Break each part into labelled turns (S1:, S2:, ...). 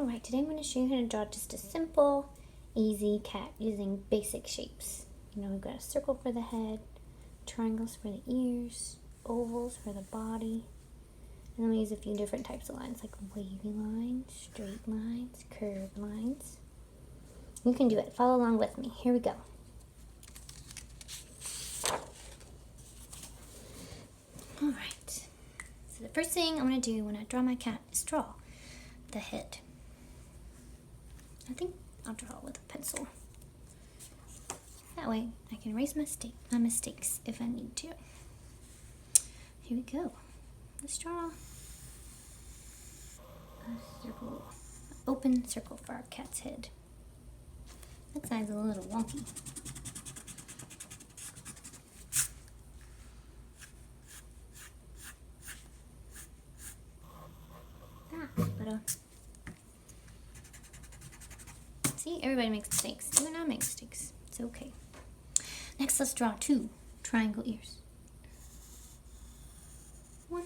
S1: Alright, today I'm going to show you how to draw just a simple, easy cat using basic shapes. You know, we've got a circle for the head, triangles for the ears, ovals for the body, and then we use a few different types of lines like wavy lines, straight lines, curved lines. You can do it. Follow along with me. Here we go. Alright, so the first thing I'm going to do when I draw my cat is draw the head. I think I'll draw it with a pencil. That way I can erase my mistakes if I need to. Here we go. Let's draw a circle, an open circle for our cat's head. That side's a little wonky. See, everybody makes mistakes. Even I make mistakes. It's okay. Next, let's draw 2 triangle ears. 1,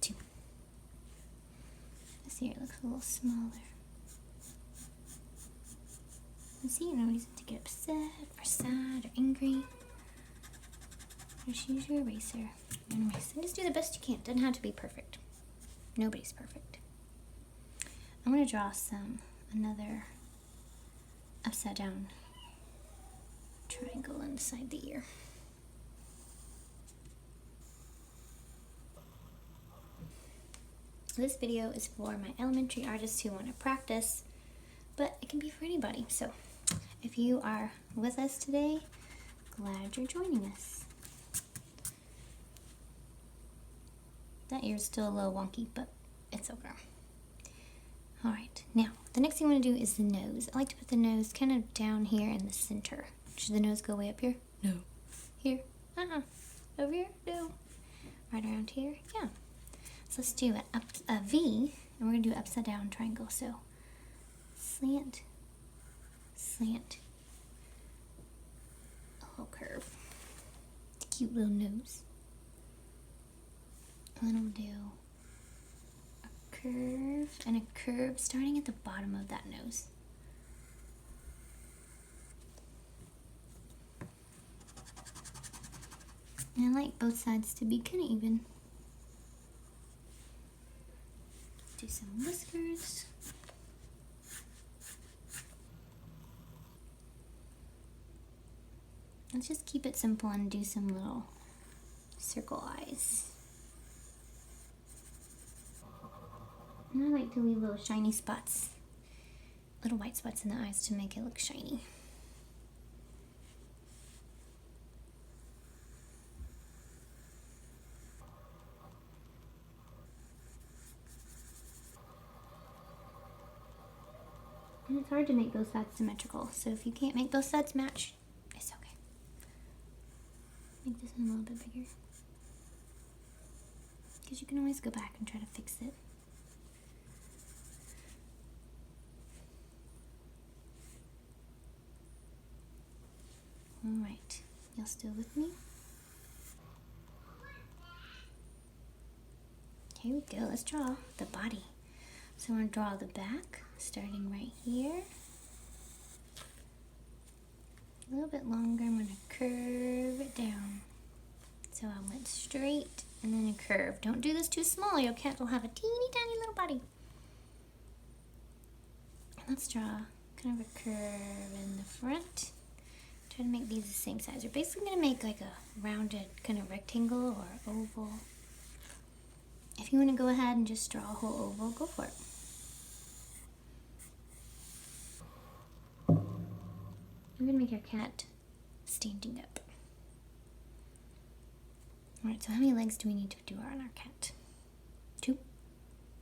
S1: 2. This ear looks a little smaller. And see, no reason to get upset or sad or angry. Just use your eraser and erase. And just do the best you can. Doesn't have to be perfect. Nobody's perfect. I'm going to draw another upside down triangle inside the ear. This video is for my elementary artists who want to practice, but it can be for anybody. So if you are with us today, glad you're joining us. That ear's still a little wonky, but it's okay. Alright, now, the next thing I want to do is the nose. I like to put the nose kind of down here in the center. Should the nose go way up here? No. Here? Over here? No. Right around here? Yeah. So let's do a V, and we're going to do an upside down triangle. So, slant, slant, a little curve. It's a cute little nose. And then we'll do a curve and a curve starting at the bottom of that nose. And I like both sides to be kind of even. Do some whiskers. Let's just keep it simple and do some little circle eyes. And I like to leave little shiny spots, little white spots in the eyes to make it look shiny. And it's hard to make both sides symmetrical, so if you can't make both sides match, it's okay. Make this one a little bit bigger, because you can always go back and try to fix it. Alright, y'all still with me? Here we go, let's draw the body. So I'm going to draw the back, starting right here. A little bit longer, I'm going to curve it down. So I went straight and then a curve. Don't do this too small, your cat will have a teeny tiny little body. And let's draw kind of a curve in the front. Try to make these the same size. We're basically going to make like a rounded kind of rectangle or oval. If you want to go ahead and just draw a whole oval, go for it. We're going to make our cat standing up. Alright, so how many legs do we need to do on our cat? 2,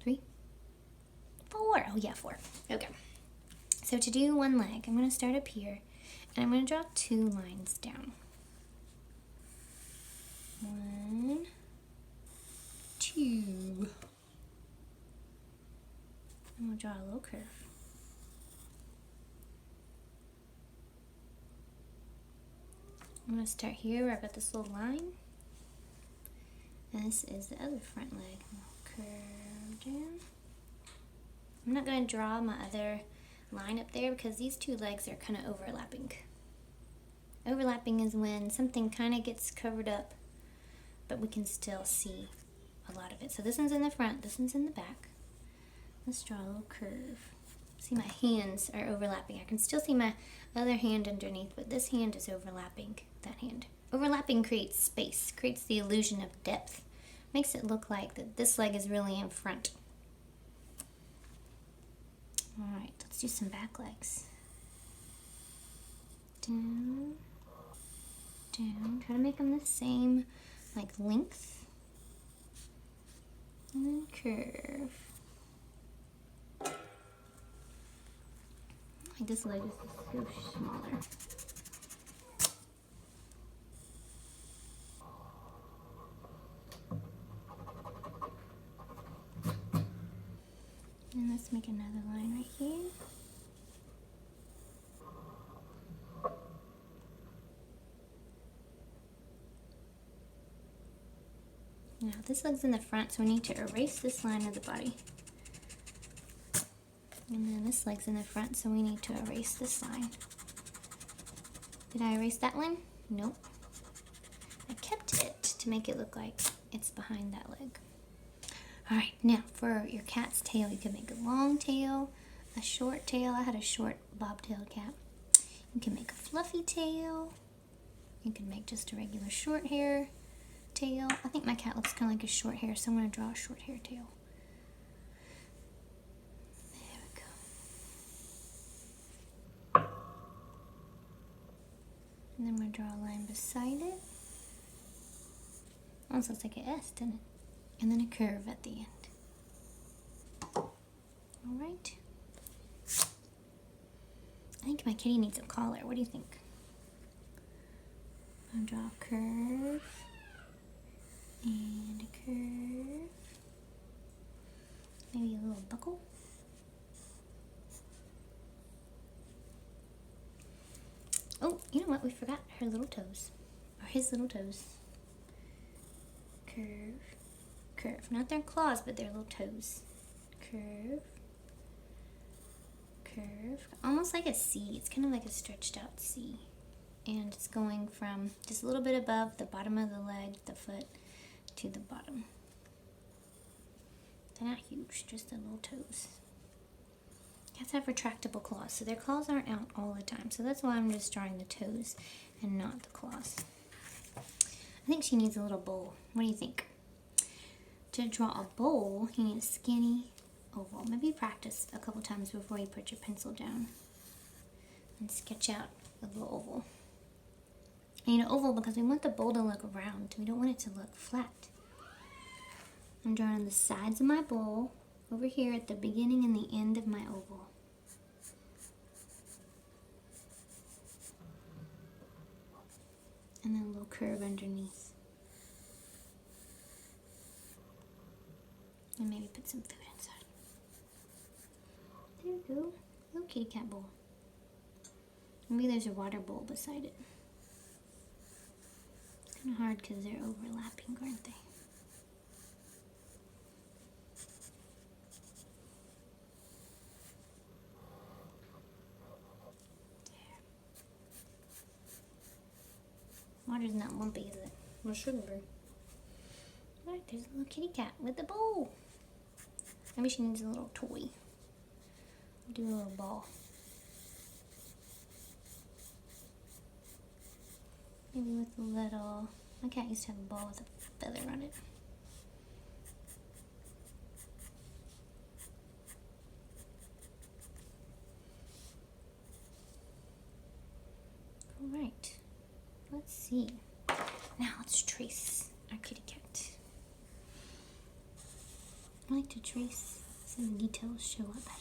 S1: 3, 4. Oh yeah, 4. Okay. So to do one leg, I'm going to start up here. And I'm going to draw 2 lines down. 1, 2. And we'll draw a little curve. I'm going to start here where I've got this little line. And this is the other front leg. Curve down. I'm not going to draw my other line up there because these two legs are kind of overlapping. Overlapping is when something kind of gets covered up, but we can still see a lot of it. So this one's in the front, this one's in the back. Let's draw a little curve. See, my hands are overlapping. I can still see my other hand underneath, but this hand is overlapping that hand. Overlapping creates space, creates the illusion of depth. Makes it look like that this leg is really in front. Alright, let's do some back legs. Down, down. Try to make them the same, like, length. And then curve. Like this leg is so smaller. And let's make another line right here. Now this leg's in the front, so we need to erase this line of the body. And then this leg's in the front, so we need to erase this line. Did I erase that one? Nope. I kept it to make it look like it's behind that leg. Alright, now for your cat's tail, you can make a long tail, a short tail. I had a short bobtail cat. You can make a fluffy tail. You can make just a regular short hair tail. I think my cat looks kind of like a short hair, so I'm going to draw a short hair tail. There we go. And then we're going to draw a line beside it. Almost looks like an S, doesn't it? And then a curve at the end. Alright. I think my kitty needs a collar. What do you think? I'll draw a curve. And a curve. Maybe a little buckle. Oh, you know what? We forgot her little toes. Or his little toes. Curve. Curve. Not their claws, but their little toes. Curve. Curve. Almost like a C. It's kind of like a stretched out C. And it's going from just a little bit above the bottom of the leg, the foot, to the bottom. They're not huge, just the little toes. Cats have retractable claws, so their claws aren't out all the time. So that's why I'm just drawing the toes and not the claws. I think she needs a little bowl. What do you think? To draw a bowl, you need a skinny oval. Maybe practice a couple times before you put your pencil down and sketch out a little oval. I need an oval because we want the bowl to look round. We don't want it to look flat. I'm drawing the sides of my bowl over here at the beginning and the end of my oval. And then a little curve underneath. And maybe put some food inside. There we go. Little kitty cat bowl. Maybe there's a water bowl beside it. It's kind of hard because they're overlapping, aren't they? There. Water's not lumpy, is it? Well, shouldn't be. Alright, there's a little kitty cat with a bowl. Maybe she needs a little toy. Do a little ball. Maybe with a little... My cat used to have a ball with a feather on it. Alright. Let's see. Now let's trace our kitty cat. I like to trace so the details show up better.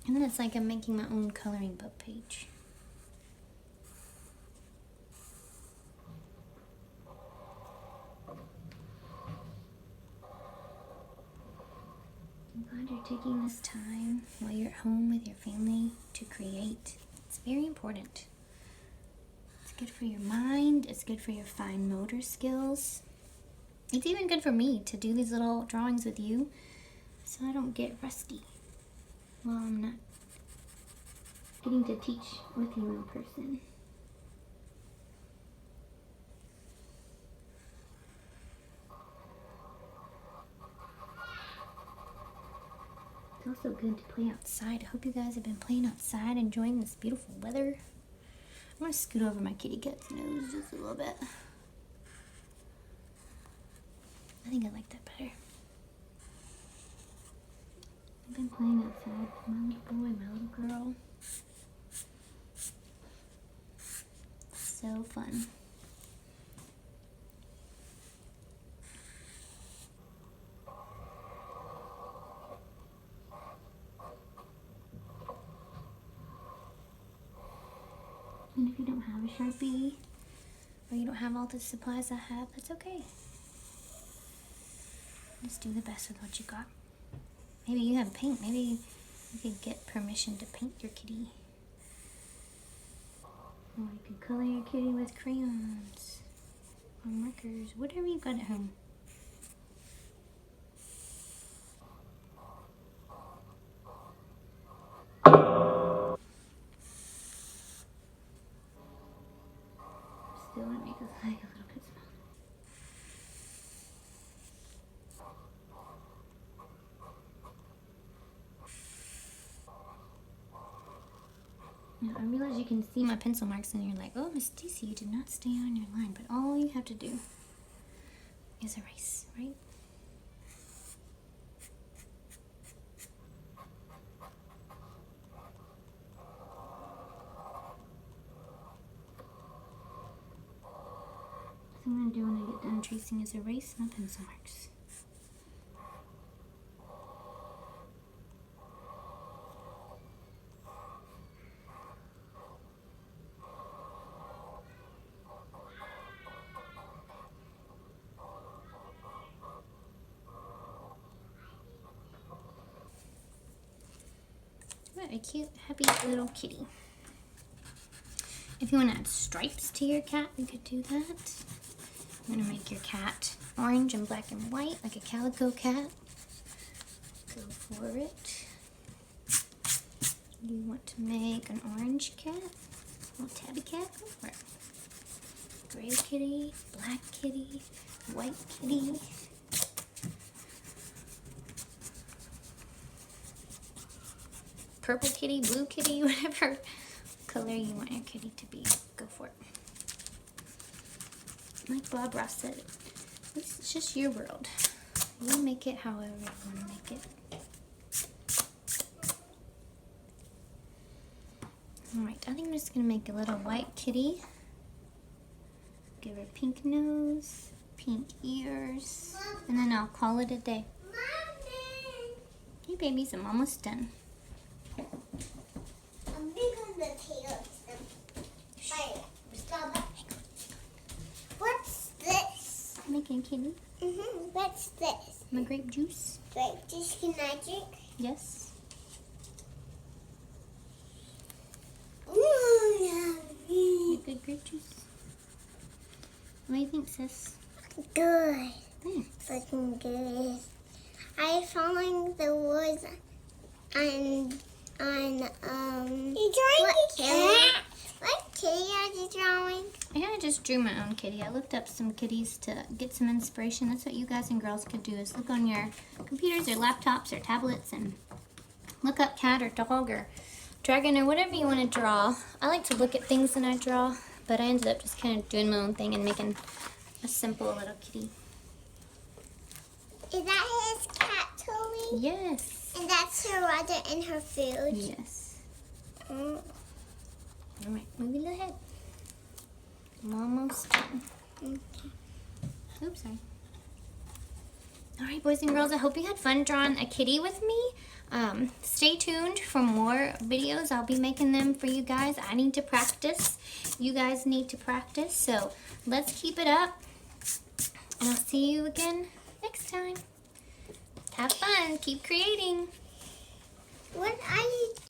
S1: And then it's like I'm making my own coloring book page. I'm glad you're taking this time while you're at home with your family to create. It's very important. It's good for your mind. It's good for your fine motor skills. It's even good for me to do these little drawings with you so I don't get rusty while I'm not getting to teach with you in person. It's also good to play outside. I hope you guys have been playing outside, enjoying this beautiful weather. I'm going to scoot over my kitty cat's nose just a little bit. I think I like that better. I've been playing outside with my little boy, my little girl. So fun. And if you don't have a Sharpie, or you don't have all the supplies I have, that's okay. Just do the best with what you got. Maybe you have paint. Maybe you could get permission to paint your kitty. Or you could color your kitty with crayons or markers, whatever you've got at home. Still want to make this like a little bit smaller. Now, I realize you can see my pencil marks and you're like, oh, Miss Stacy, you did not stay on your line. But all you have to do is erase, right? So I'm going to do when I get done tracing is erase my pencil marks. What a cute, happy little kitty. If you want to add stripes to your cat, you could do that. I'm going to make your cat orange and black and white, like a calico cat. Go for it. You want to make an orange cat, a little tabby cat, go for it. Gray kitty, black kitty, white kitty. Purple kitty, blue kitty, whatever color you want your kitty to be, go for it. Like Bob Ross said, it's just your world. You make it however you want to make it. Alright, I think I'm just going to make a little white kitty. Give her pink nose, pink ears, and then I'll call it a day. Hey babies, I'm almost done.
S2: I'm big on the tails. Stop. What's this?
S1: I'm making a kitty.
S2: What's this?
S1: My grape juice.
S2: Grape juice, can I drink?
S1: Yes.
S2: Ooh, yummy.
S1: Good grape juice. What do you think, sis?
S2: Good.
S1: Thanks.
S2: Looking good. I'm following the rules on You're drawing a cat? What kitty are you drawing?
S1: I kind of just drew my own kitty. I looked up some kitties to get some inspiration. That's what you guys and girls could do, is look on your computers or laptops or tablets and look up cat or dog or dragon or whatever you want to draw. I like to look at things when I draw, but I ended up just kind of doing my own thing and making a simple little kitty.
S2: Is that his cat, Toby?
S1: Yes.
S2: And that's her water and her food?
S1: Yes.
S2: Mm.
S1: All right, move your head. I'm almost done.
S2: Okay.
S1: Oops, sorry. All right, boys and girls, I hope you had fun drawing a kitty with me. Stay tuned for more videos. I'll be making them for you guys. I need to practice. You guys need to practice. So let's keep it up. And I'll see you again next time. Have fun. Keep creating.
S2: What are you